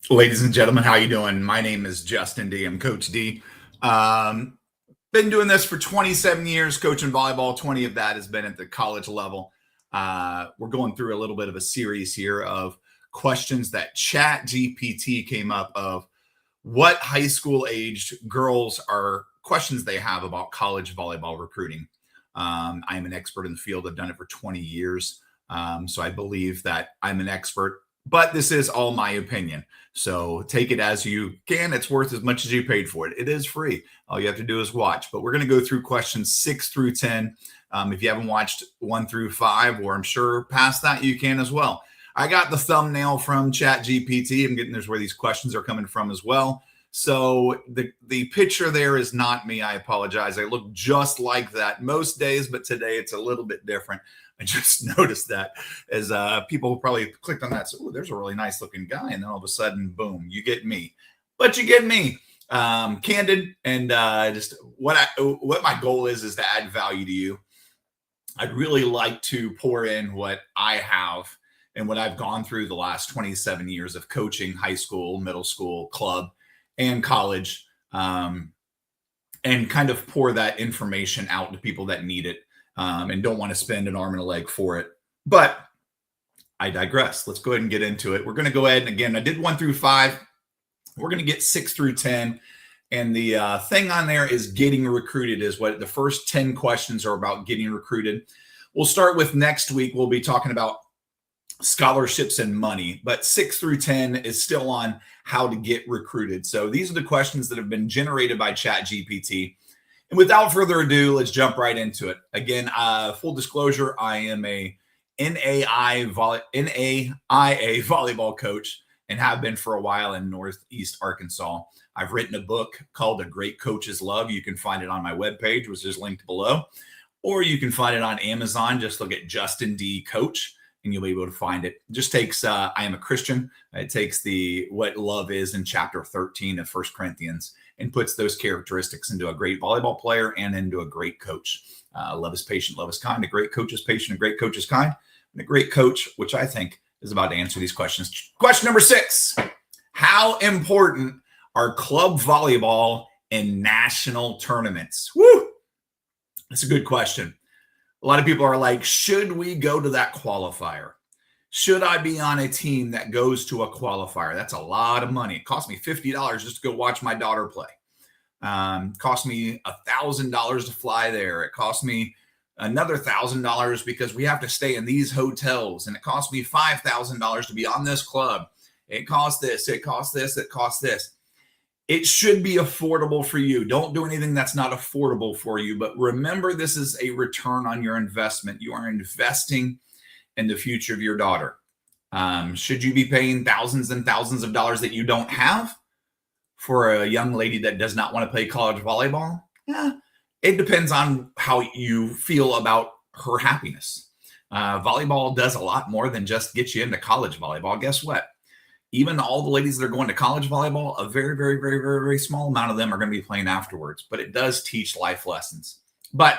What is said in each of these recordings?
Ladies and gentlemen, how you doing? My name is Justin D. I'm Coach D. Um, been doing this for 27 years, coaching volleyball. 20 of that has been at the college level. We're going through a little bit of a series here of questions that ChatGPT came up of what high school aged girls are questions they have about college volleyball recruiting. I'm an expert in the field. I've done it for 20 years. So I believe that I'm an expert, but this is all my opinion. So take it as you can. It's worth as much as you paid for it. It is free. All you have to do is watch. But we're going to go through questions 6 through 10. If you haven't watched 1 through 5, or I'm sure past that, you can as well. I got the thumbnail from ChatGPT. I'm getting there's where these questions are coming from as well. So the picture there is not me. I apologize. I look just like that most days, but today it's a little bit different. I just noticed that as people probably clicked on that. So, oh, there's a really nice looking guy. And then all of a sudden, boom, you get me. But you get me. Candid and just what my goal is to add value to you. I'd really like to pour in what I have and what I've gone through the last 27 years of coaching high school, middle school, club, and college, and kind of pour that information out to people that need it and don't want to spend an arm and a leg for it. But I digress. Let's go ahead and get into it. We're going to go ahead and again, I did 1 through 5. We're going to get 6 through 10. And the thing on there is getting recruited is what the first 10 questions are about, getting recruited. We'll start with next week. We'll be talking about scholarships and money, but 6 through 10 is still on how to get recruited. So these are the questions that have been generated by ChatGPT. And without further ado, let's jump right into it. Again, full disclosure, I am a NAIA volleyball coach and have been for a while in Northeast Arkansas. I've written a book called A Great Coach's Love. You can find it on my webpage, which is linked below, or you can find it on Amazon. Just look at Justin D. Coach and you'll be able to find it. It just takes, I am a Christian. It takes what love is in chapter 13 of 1 Corinthians and puts those characteristics into a great volleyball player and into a great coach. Love is patient, love is kind. A great coach is patient, a great coach is kind. And a great coach, which I think is about to answer these questions. Question number 6, how important are club volleyball in national tournaments? Woo! That's a good question. A lot of people are like, should we go to that qualifier? Should I be on a team that goes to a qualifier? That's a lot of money. It cost me $50 just to go watch my daughter play. Cost me $1,000 to fly there. It cost me another $1,000 because we have to stay in these hotels. And it cost me $5,000 to be on this club. It costs this, it costs this, it costs this. It should be affordable for you. Don't do anything that's not affordable for you. But remember, this is a return on your investment. You are investing in the future of your daughter. Should you be paying thousands and thousands of dollars that you don't have for a young lady that does not want to play college volleyball? Yeah, it depends on how you feel about her happiness. Volleyball does a lot more than just get you into college volleyball. Guess what? Even all the ladies that are going to college volleyball, a very, very, very, very, very small amount of them are going to be playing afterwards. But it does teach life lessons. But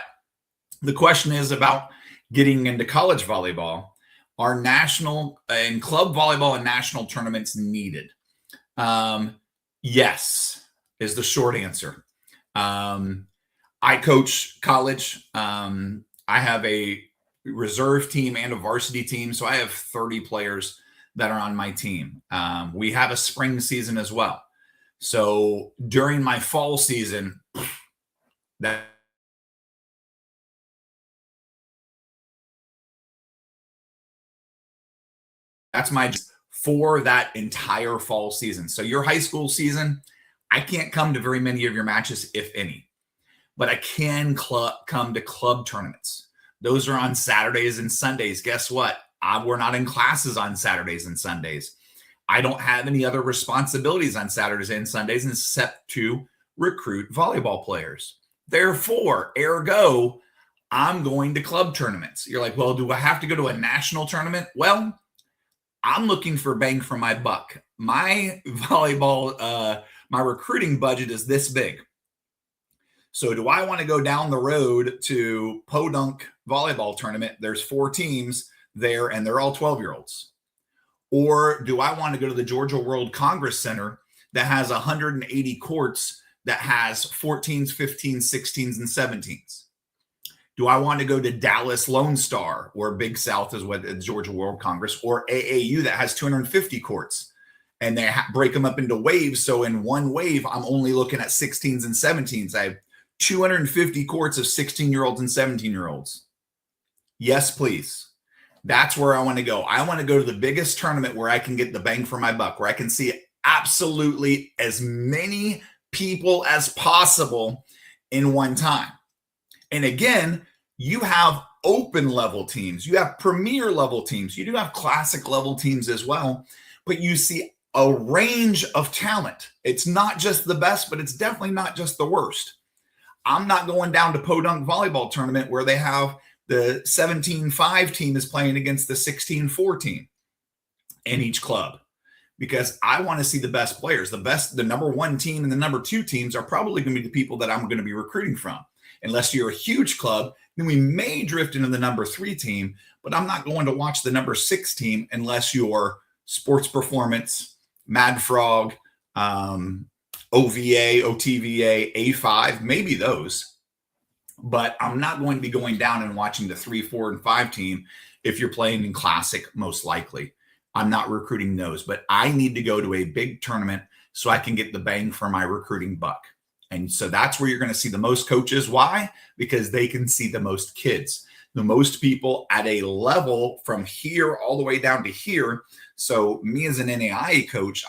the question is about getting into college volleyball. Are national and club volleyball and national tournaments needed? Yes, is the short answer. I coach college. I have a reserve team and a varsity team. So I have 30 players that are on my team. We have a spring season as well. So during my fall season, that's my for that entire fall season. So your high school season, I can't come to very many of your matches, if any, but I can come to club tournaments. Those are on Saturdays and Sundays. Guess what? We're not in classes on Saturdays and Sundays. I don't have any other responsibilities on Saturdays and Sundays except to recruit volleyball players. Therefore, ergo, I'm going to club tournaments. You're like, well, do I have to go to a national tournament? Well, I'm looking for bang for my buck. My volleyball, my recruiting budget is this big. So do I want to go down the road to Podunk volleyball tournament? There's 4 teams there and they're all 12-year-olds. Or do I want to go to the Georgia World Congress Center that has 180 courts that has 14s, 15s, 16s, and 17s? Do I want to go to Dallas Lone Star, or Big South is what the Georgia World Congress, or AAU that has 250 courts, and they break them up into waves? So in one wave, I'm only looking at 16s and 17s. I have 250 courts of 16-year-olds and 17-year-olds. Yes, please. That's where I want to go. I want to go to the biggest tournament where I can get the bang for my buck, where I can see absolutely as many people as possible in one time. And again, you have open level teams, you have premier level teams, you do have classic level teams as well, but you see a range of talent. It's not just the best, but it's definitely not just the worst. I'm not going down to Podunk volleyball tournament where they have the 17-5 team is playing against the 16-4 team in each club, because I want to see the best players. The number one team and the number two teams are probably going to be the people that I'm going to be recruiting from. Unless you're a huge club, then we may drift into the number three team, but I'm not going to watch the number six team unless you're Sports Performance, Mad Frog, OVA, OTVA, A5, maybe those. But I'm not going to be going down and watching the 3, 4, and 5 team if you're playing in Classic, most likely. I'm not recruiting those, but I need to go to a big tournament so I can get the bang for my recruiting buck. And so that's where you're going to see the most coaches. Why? Because they can see the most kids, the most people at a level from here all the way down to here. So me as an NAIA coach,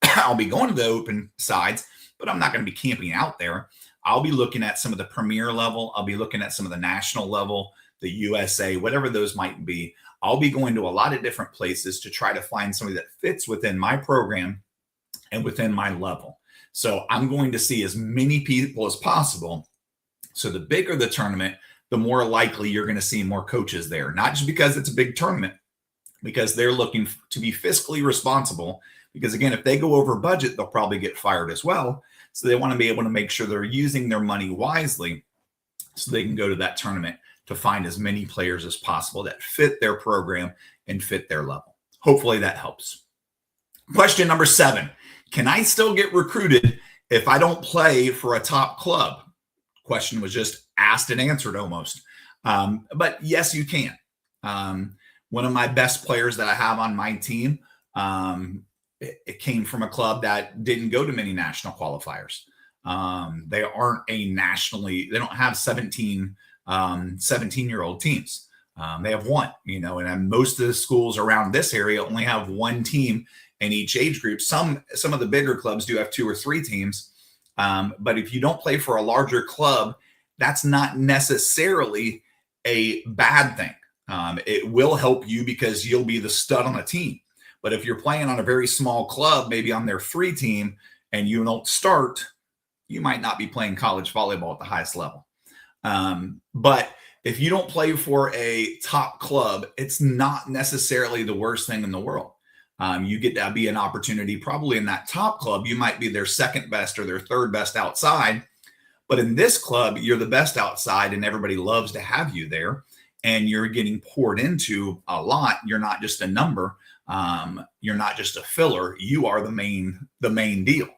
I'll be going to the open sides, but I'm not going to be camping out there. I'll be looking at some of the premier level. I'll be looking at some of the national level, the USA, whatever those might be. I'll be going to a lot of different places to try to find somebody that fits within my program and within my level. So I'm going to see as many people as possible. So the bigger the tournament, the more likely you're going to see more coaches there, not just because it's a big tournament, because they're looking to be fiscally responsible. Because again, if they go over budget, they'll probably get fired as well. So they want to be able to make sure they're using their money wisely so they can go to that tournament to find as many players as possible that fit their program and fit their level. Hopefully that helps. Question number 7. Can I still get recruited if I don't play for a top club? Question was just asked and answered almost. But yes, you can. One of my best players that I have on my team, it came from a club that didn't go to many national qualifiers. They don't have 17-year-old teams. They have one, and most of the schools around this area only have one team in each age group. Some of the bigger clubs do have 2 or 3 teams. But if you don't play for a larger club, that's not necessarily a bad thing. It will help you because you'll be the stud on a team. But if you're playing on a very small club, maybe on their 3 team, and you don't start, you might not be playing college volleyball at the highest level. But if you don't play for a top club, it's not necessarily the worst thing in the world. You get to be an opportunity probably in that top club. You might be their second best or their third best outside. But in this club, you're the best outside and everybody loves to have you there. And you're getting poured into a lot. You're not just a number. You're not just a filler. You are the main deal.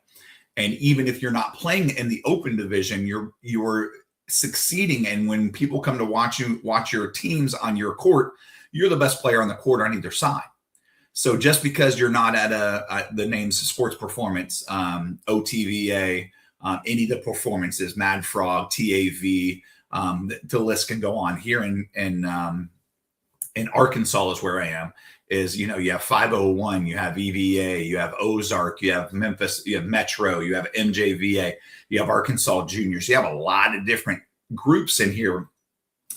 And even if you're not playing in the open division, you're succeeding. And when people come to watch your teams on your court, you're the best player on the court on either side. So just because you're not at the names Sports Performance, OTVA, any of the performances, Mad Frog, TAV, the list can go on. Here in Arkansas is where I am. You have 501, you have EVA, you have Ozark, you have Memphis, you have Metro, you have MJVA, you have Arkansas Juniors. You have a lot of different groups in here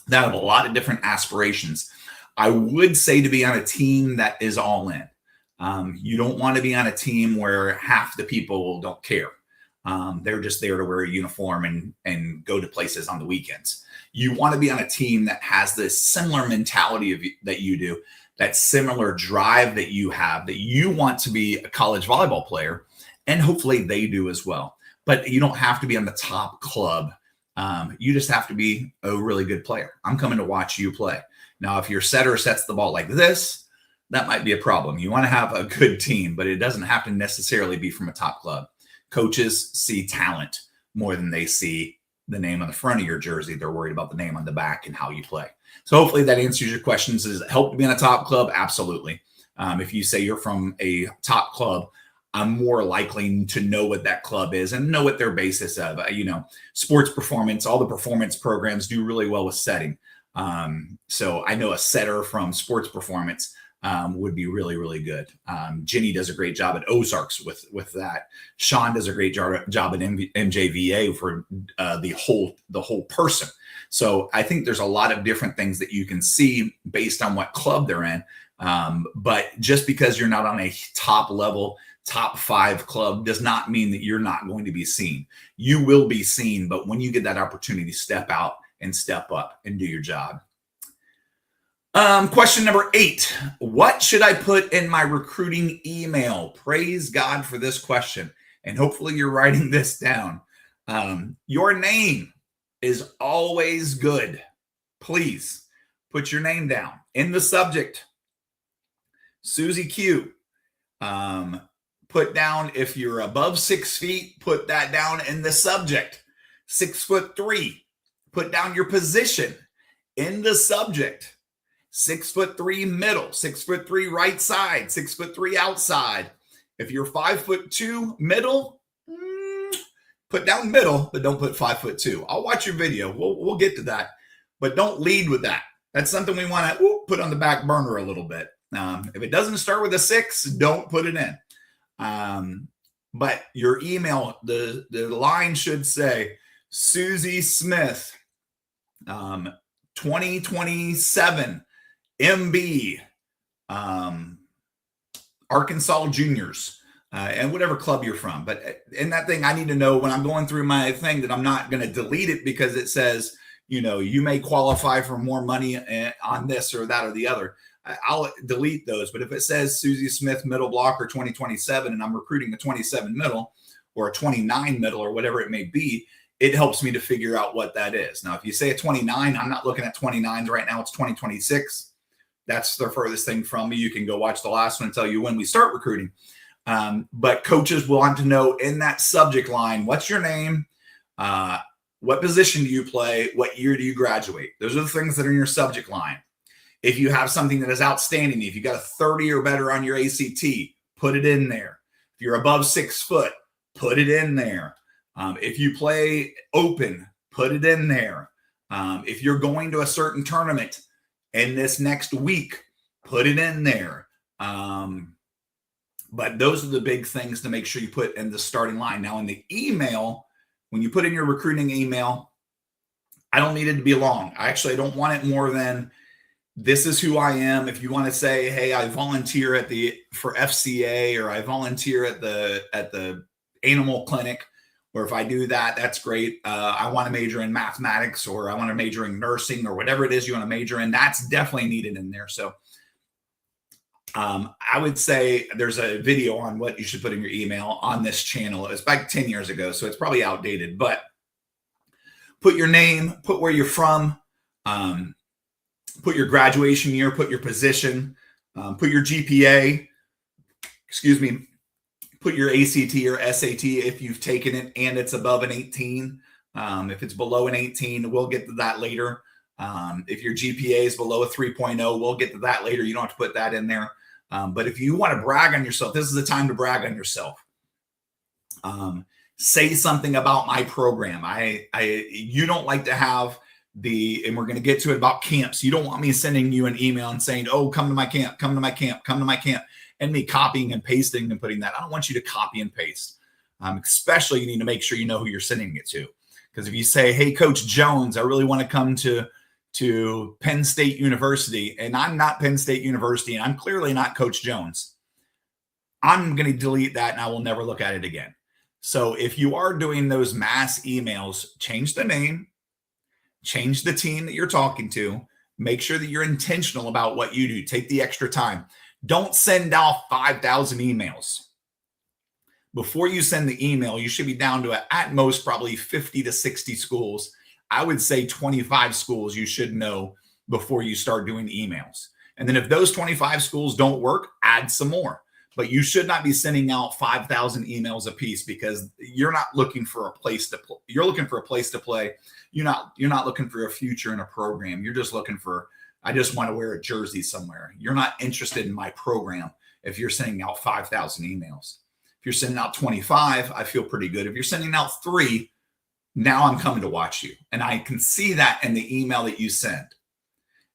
that have a lot of different aspirations. I would say to be on a team that is all in. You don't want to be on a team where half the people don't care. They're just there to wear a uniform and go to places on the weekends. You want to be on a team that has this similar mentality that you do, that similar drive that you have, that you want to be a college volleyball player, and hopefully they do as well. But you don't have to be on the top club. You just have to be a really good player. I'm coming to watch you play. Now, if your setter sets the ball like this, that might be a problem. You want to have a good team, but it doesn't have to necessarily be from a top club. Coaches see talent more than they see the name on the front of your jersey. They're worried about the name on the back and how you play. So hopefully that answers your questions. Does it help to be in a top club? Absolutely. If you say you're from a top club, I'm more likely to know what that club is and know what their basis of. Sports performance, all the performance programs do really well with setting. So I know a setter from sports performance would be really, really good. Ginny does a great job at Ozarks with that. Sean does a great job at MJVA for the whole person. So I think there's a lot of different things that you can see based on what club they're in. But just because you're not on a top level, top 5 club does not mean that you're not going to be seen. You will be seen, but when you get that opportunity, step out and step up and do your job. Question number 8. What should I put in my recruiting email? Praise God for this question. And hopefully you're writing this down. Your name is always good. Please put your name down in the subject. Susie Q. Put down, if you're above 6 feet, put that down in the subject. 6'3". Put down your position in the subject. 6'3" middle, 6'3" right side, 6'3" outside. If you're 5'2" middle, put down middle, but don't put 5'2". I'll watch your video. We'll get to that, but don't lead with that. That's something we want to put on the back burner a little bit. If it doesn't start with a 6, don't put it in. But your email, the line should say Susie Smith, 2027 MB, Arkansas Juniors, and whatever club you're from. But in that thing, I need to know when I'm going through my thing that I'm not going to delete it because it says, you may qualify for more money on this or that or the other. I'll delete those. But if it says Susie Smith middle blocker 2027 and I'm recruiting a 27 middle or a 29 middle or whatever it may be, it helps me to figure out what that is. Now, if you say a 29, I'm not looking at 29s right now. It's 2026. That's the furthest thing from me. You can go watch the last one and tell you when we start recruiting. But coaches will want to know in that subject line, what's your name? What position do you play? What year do you graduate? Those are the things that are in your subject line. If you have something that is outstanding, if you got a 30 or better on your ACT, put it in there. If you're above 6 foot, put it in there. If you play open, put it in there. If you're going to a certain tournament in this next week, put it in there. But those are the big things to make sure you put in the starting line. Now, in the email, when you put in your recruiting email, I don't need it to be long. I don't want it more than, this is who I am. If you want to say, hey, I volunteer for FCA, or I volunteer at the animal clinic, or if I do that, that's great. I want to major in mathematics, or I want to major in nursing, or whatever it is you want to major in, that's definitely needed in there. So I would say there's a video on what you should put in your email on this channel. It's back 10 years ago, so it's probably outdated, but put your name, put where you're from, put your graduation year, put your position, put your GPA, put your ACT or SAT if you've taken it and it's above an 18. If it's below an 18, we'll get to that later. If your GPA is below a 3.0, we'll get to that later. You don't have to put that in there. But if you want to brag on yourself, this is the time to brag on yourself. Say something about my program. You don't like to have and we're going to get to it about camps. You don't want me sending you an email and saying, oh, come to my camp, come to my camp, come to my camp, and me copying and pasting and putting that. I don't want you to copy and paste. Especially you need to make sure you know who you're sending it to. Because if you say, hey, Coach Jones, I really want to come to Penn State University, and I'm not Penn State University, and I'm clearly not Coach Jones, I'm going to delete that and I will never look at it again. So if you are doing those mass emails, change the name, change the team that you're talking to, make sure that you're intentional about what you do. Take the extra time. Don't send out 5,000 emails. Before you send the email, you should be down to at most probably 50 to 60 schools. I would say 25 schools you should know before you start doing emails. And then if those 25 schools don't work, add some more. But you should not be sending out 5,000 emails a piece, because you're not looking for a place to play. You're looking for a place to play. You're not looking for a future in a program. You're just looking for, I just want to wear a jersey somewhere. You're not interested in my program if you're sending out 5,000 emails. If you're sending out 25, I feel pretty good. If you're sending out 3, now I'm coming to watch you. And I can see that in the email that you send.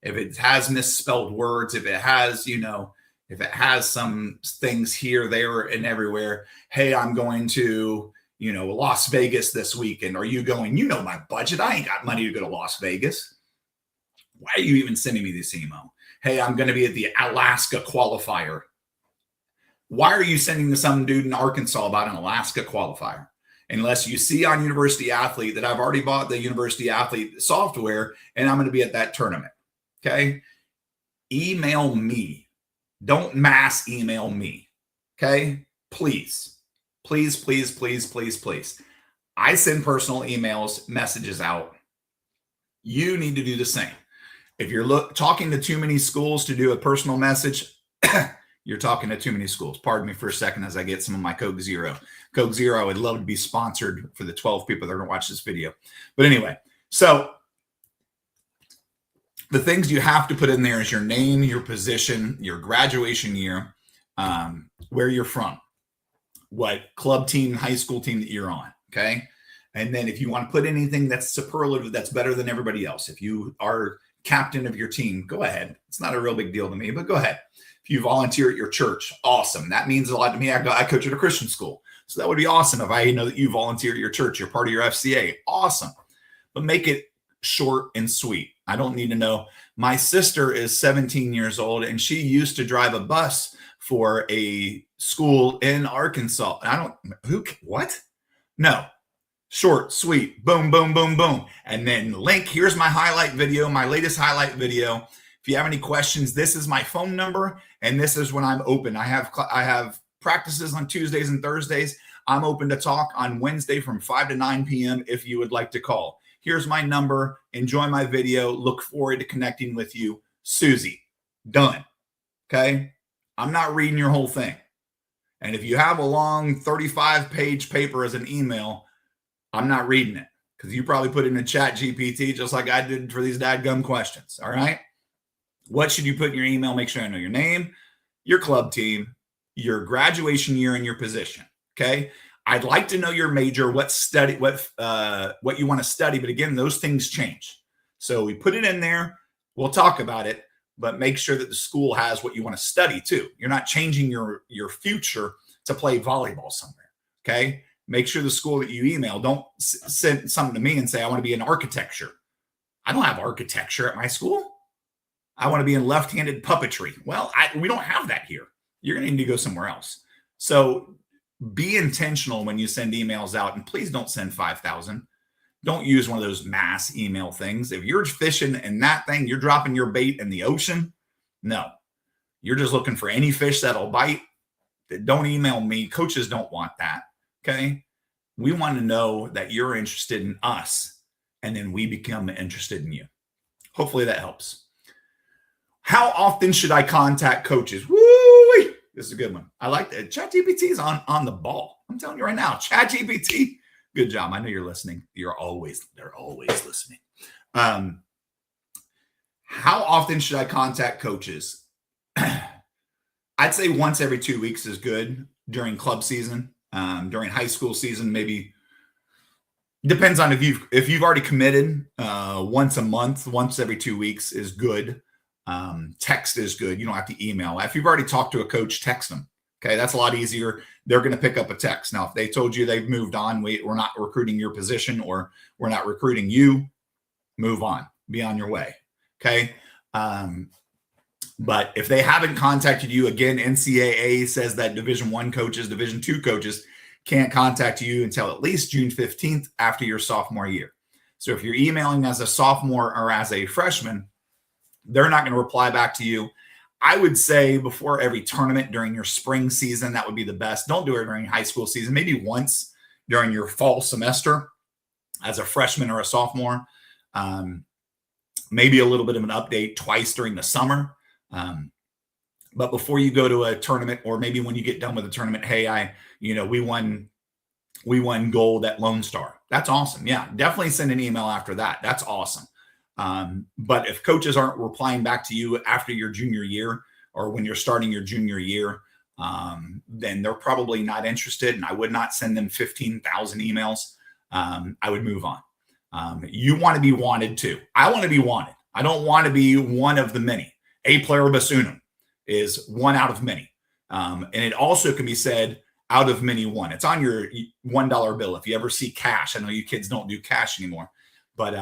If it has misspelled words, if it has, if it has some things here, there, and everywhere. Hey, I'm going to, Las Vegas this weekend. Are you going? You know my budget. I ain't got money to go to Las Vegas. Why are you even sending me this email? Hey, I'm going to be at the Alaska qualifier. Why are you sending to some dude in Arkansas about an Alaska qualifier? Unless you see on University Athlete that I've already bought the University Athlete software and I'm going to be at that tournament. Okay. Email me. Don't mass email me. Okay. Please, please, please, please, please, please. I send personal emails, messages out. You need to do the same. If you're talking to too many schools to do a personal message, you're talking to too many schools. Pardon me for a second as I get some of my Coke Zero. Coke Zero, I would love to be sponsored for the 12 people that are going to watch this video. But anyway, so the things you have to put in there is your name, your position, your graduation year, where you're from, what club team, high school team that you're on, okay? And then if you want to put anything that's superlative, that's better than everybody else. If you are captain of your team, go ahead. It's not a real big deal to me, but go ahead. If you volunteer at your church, awesome. That means a lot to me. I coach at a Christian school. So that would be awesome if I know that you volunteer at your church. You're part of your FCA. Awesome. But make it short and sweet. I don't need to know. My sister is 17 years old, and she used to drive a bus for a school in Arkansas. What? No. Short, sweet, boom, boom, boom, boom. And then link, here's my highlight video, my latest highlight video. If you have any questions, this is my phone number, and this is when I'm open. I have practices on Tuesdays and Thursdays. I'm open to talk on Wednesday from 5 to 9 p.m. if you would like to call. Here's my number. Enjoy my video. Look forward to connecting with you. Susie. Done. Okay? I'm not reading your whole thing. And if you have a long 35-page paper as an email, I'm not reading it, because you probably put it in a ChatGPT just like I did for these dadgum questions. All right? What should you put in your email? Make sure I know your name, your club team, your graduation year, and your position. Okay. I'd like to know your major, what you want to study. But again, those things change. So we put it in there. We'll talk about it, but make sure that the school has what you want to study too. You're not changing your future to play volleyball somewhere. Okay. Make sure the school that you email, don't send something to me and say, I want to be in architecture. I don't have architecture at my school. I want to be in left-handed puppetry. Well, we don't have that here. You're going to need to go somewhere else. So be intentional when you send emails out, and please don't send 5,000. Don't use one of those mass email things. If you're fishing in that thing, you're dropping your bait in the ocean. No, you're just looking for any fish that'll bite. Don't email me. Coaches don't want that. Okay. We want to know that you're interested in us, and then we become interested in you. Hopefully that helps. How often should I contact coaches? Woo! This is a good one. I like that. ChatGPT is on the ball. I'm telling you right now, ChatGPT. Good job. I know you're listening. They're always listening. How often should I contact coaches? I'd say once every 2 weeks is good during club season. During high school season, maybe depends on if you've already committed. Once a month, once every 2 weeks is good. Text is good. You don't have to email. If you've already talked to a coach, text them. Okay. That's a lot easier. They're going to pick up a text. Now, if they told you they've moved on, we're not recruiting your position, or we're not recruiting you, move on, be on your way. Okay. But if they haven't contacted you, again, NCAA says that Division I coaches, Division II coaches can't contact you until at least June 15th after your sophomore year. So if you're emailing as a sophomore or as a freshman, they're not going to reply back to you. I would say before every tournament during your spring season, that would be the best. Don't do it during high school season. Maybe once during your fall semester as a freshman or a sophomore. Maybe a little bit of an update twice during the summer. But before you go to a tournament, or maybe when you get done with a tournament, hey, we won gold at Lone Star. That's awesome. Yeah, definitely send an email after that. That's awesome. But if coaches aren't replying back to you after your junior year or when you're starting your junior year, then they're probably not interested. And I would not send them 15,000 emails. I would move on. You want to be wanted too. I want to be wanted. I don't want to be one of the many. A pluribus unum is one out of many. And it also can be said out of many one. It's on your $1 bill. If you ever see cash, I know you kids don't do cash anymore, but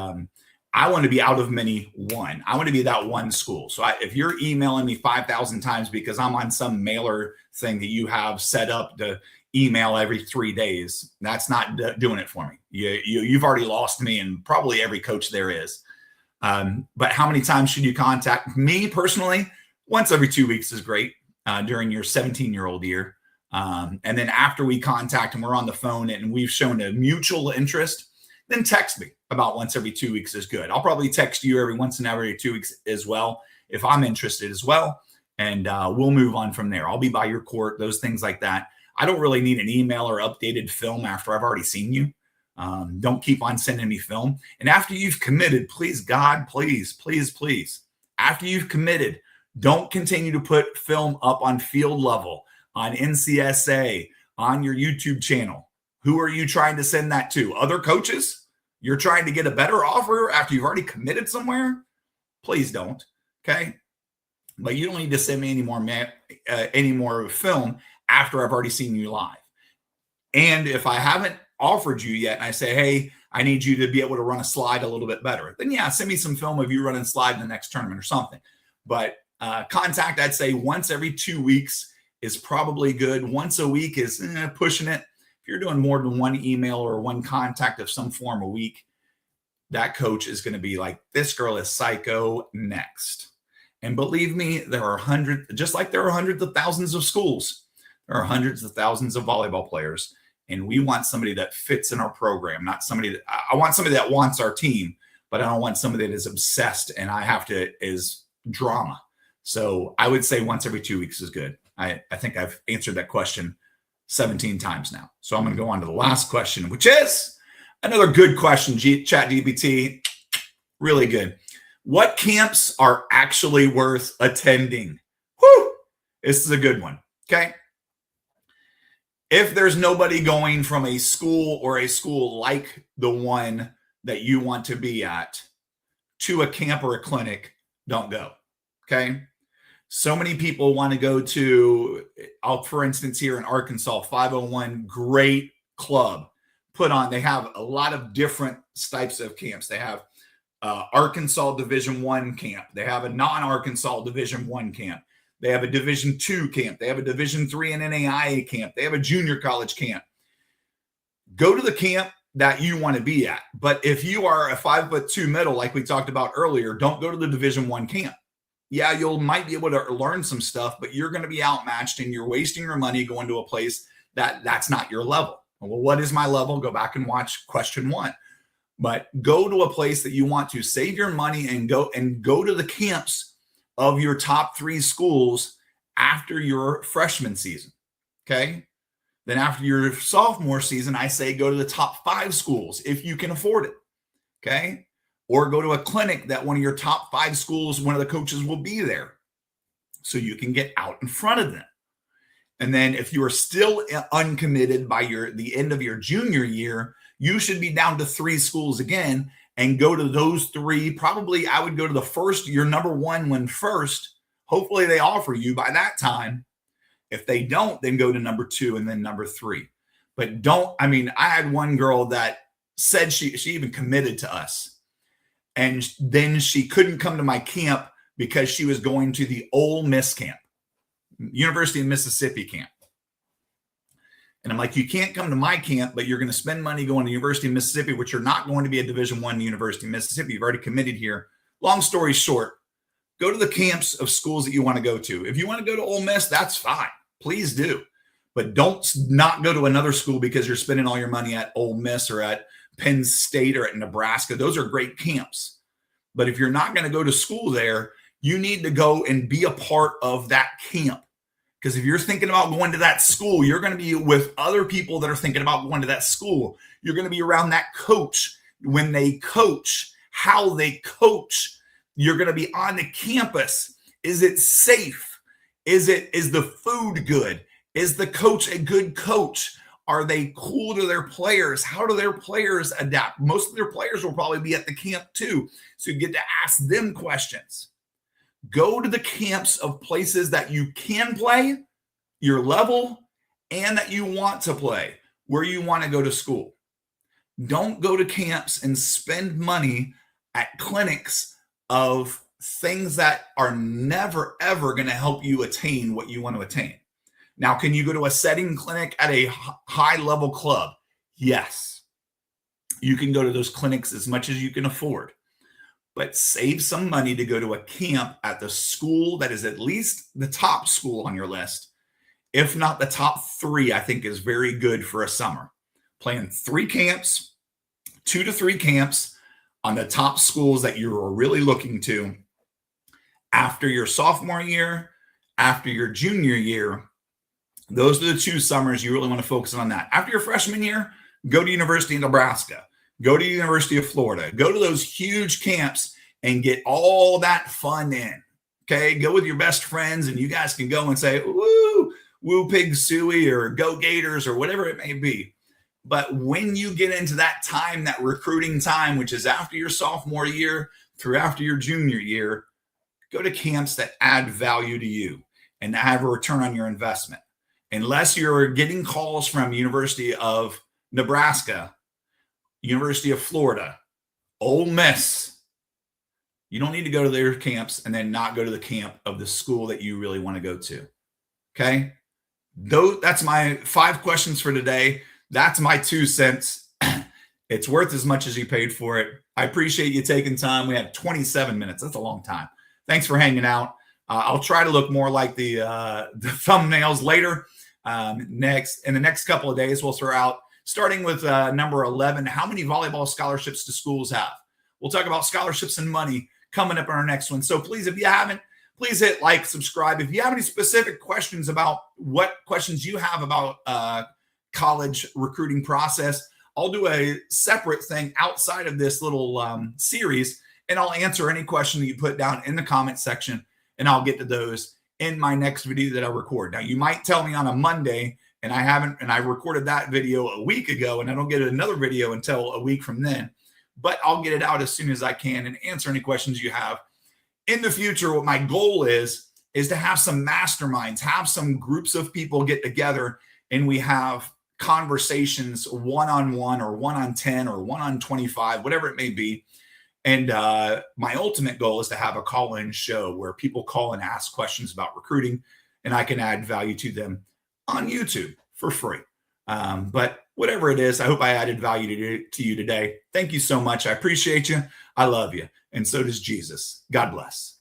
I want to be out of many one. I want to be that one school. So if you're emailing me 5,000 times because I'm on some mailer thing that you have set up to email every 3 days, that's not doing it for me. You've already lost me, and probably every coach there is. But how many times should you contact me personally? Once every 2 weeks is great during your 17-year-old year. And then after we contact and we're on the phone and we've shown a mutual interest, then text me about once every 2 weeks is good. I'll probably text you every once in every 2 weeks as well, if I'm interested as well. And we'll move on from there. I'll be by your court, those things like that. I don't really need an email or updated film after I've already seen you. Don't keep on sending me film. And after you've committed, please, God, please, after you've committed, don't continue to put film up on field level, on NCSA, on your YouTube channel. Who are you trying to send that to? Other coaches? You're trying to get a better offer after you've already committed somewhere? Please don't. Okay. But you don't need to send me any more film after I've already seen you live. And if I haven't offered you yet and I say, hey, I need you to be able to run a slide a little bit better, then yeah, send me some film of you running slide in the next tournament or something. But contact, I'd say once every 2 weeks is probably good. Once a week is pushing it. If you're doing more than one email or one contact of some form a week, that coach is going to be like, this girl is psycho, next. And believe me, there are hundreds, just like there are hundreds of thousands of schools, there are hundreds of thousands of volleyball players. And we want somebody that fits in our program, not somebody that, I want somebody that wants our team, but I don't want somebody that is obsessed and is drama. So I would say once every 2 weeks is good. I think I've answered that question 17 times now. So I'm going to go on to the last question, which is another good question, ChatGPT. Really good. What camps are actually worth attending? Whew! This is a good one. Okay. If there's nobody going from a school or a school like the one that you want to be at to a camp or a clinic, don't go. Okay. So many people want to go to, for instance, here in Arkansas, 501, great club put on. They have a lot of different types of camps. They have Arkansas Division I camp. They have a non-Arkansas Division I camp. They have a Division II camp. They have a Division III and NAIA camp. They have a junior college camp. Go to the camp that you want to be at. But if you are a 5'2" middle, like we talked about earlier, don't go to the Division I camp. Yeah, you might be able to learn some stuff, but you're going to be outmatched and you're wasting your money going to a place that's not your level. Well, what is my level? Go back and watch question 1. But go to a place that you want to save your money and go to the camps of your top 3 schools after your freshman season. Okay. Then after your sophomore season, I say go to the top 5 schools if you can afford it. Okay. Or go to a clinic that one of your top 5 schools, one of the coaches will be there so you can get out in front of them. And then if you are still uncommitted by the end of your junior year, you should be down to 3 schools again and go to those 3. Probably I would go to the first, your number 1 one first. Hopefully they offer you by that time. If they don't, then go to number 2 and then number 3. But I had one girl that said she even committed to us. And then she couldn't come to my camp because she was going to the Ole Miss camp, University of Mississippi camp. And I'm like, you can't come to my camp, but you're going to spend money going to University of Mississippi, which you're not going to be a Division I University of Mississippi. You've already committed here. Long story short, go to the camps of schools that you want to go to. If you want to go to Ole Miss, that's fine. Please do. But don't not go to another school because you're spending all your money at Ole Miss or at Penn State or at Nebraska. Those are great camps. But if you're not going to go to school there, You need to go and be a part of that camp. Because if you're thinking about going to that school, you're going to be with other people that are thinking about going to that school. You're going to be around that coach when they coach, how they coach. You're going to be on the campus. Is it safe? Is the food good? Is the coach a good coach? Are they cool to their players? How do their players adapt? Most of their players will probably be at the camp too. So you get to ask them questions. Go to the camps of places that you can play, your level, and that you want to play, where you want to go to school. Don't go to camps and spend money at clinics of things that are never, ever going to help you attain what you want to attain. Now, can you go to a setting clinic at a high-level club? Yes. You can go to those clinics as much as you can afford. But save some money to go to a camp at the school that is at least the top school on your list. If not the top 3, I think is very good for a summer. Plan 3 camps, 2 to 3 camps on the top schools that you are really looking to after your sophomore year, after your junior year. Those are the 2 summers you really want to focus on that. After your freshman year, go to University of Nebraska. Go to University of Florida. Go to those huge camps and get all that fun in. Okay, go with your best friends, and you guys can go and say, "Woo, woo, pig suey," or "Go Gators," or whatever it may be. But when you get into that time, that recruiting time, which is after your sophomore year through after your junior year, go to camps that add value to you and that have a return on your investment. Unless you're getting calls from University of Nebraska, University of Florida, Ole Miss, you don't need to go to their camps and then not go to the camp of the school that you really want to go to. Okay? That's my 5 questions for today. That's my 2 cents. It's worth as much as you paid for it. I appreciate you taking time. We had 27 minutes. That's a long time. Thanks for hanging out. I'll try to look more like the thumbnails later. In the next couple of days, we'll throw out, starting with number 11, how many volleyball scholarships do schools have? We'll talk about scholarships and money coming up in our next one. So please, if you haven't, please hit like, subscribe. If you have any specific questions about what questions you have about college recruiting process, I'll do a separate thing outside of this little series, and I'll answer any question that you put down in the comment section, and I'll get to those in my next video that I record. Now, you might tell me on a Monday, and I recorded that video a week ago, and I don't get another video until a week from then, but I'll get it out as soon as I can and answer any questions you have. In the future, what my goal is to have some masterminds, have some groups of people get together, and we have conversations one-on-1 or 1-on-10 or 1-on-25, whatever it may be. And my ultimate goal is to have a call-in show where people call and ask questions about recruiting, and I can add value to them on YouTube for free. But whatever it is, I hope I added value to you today. Thank you so much. I appreciate you. I love you. And so does Jesus. God bless.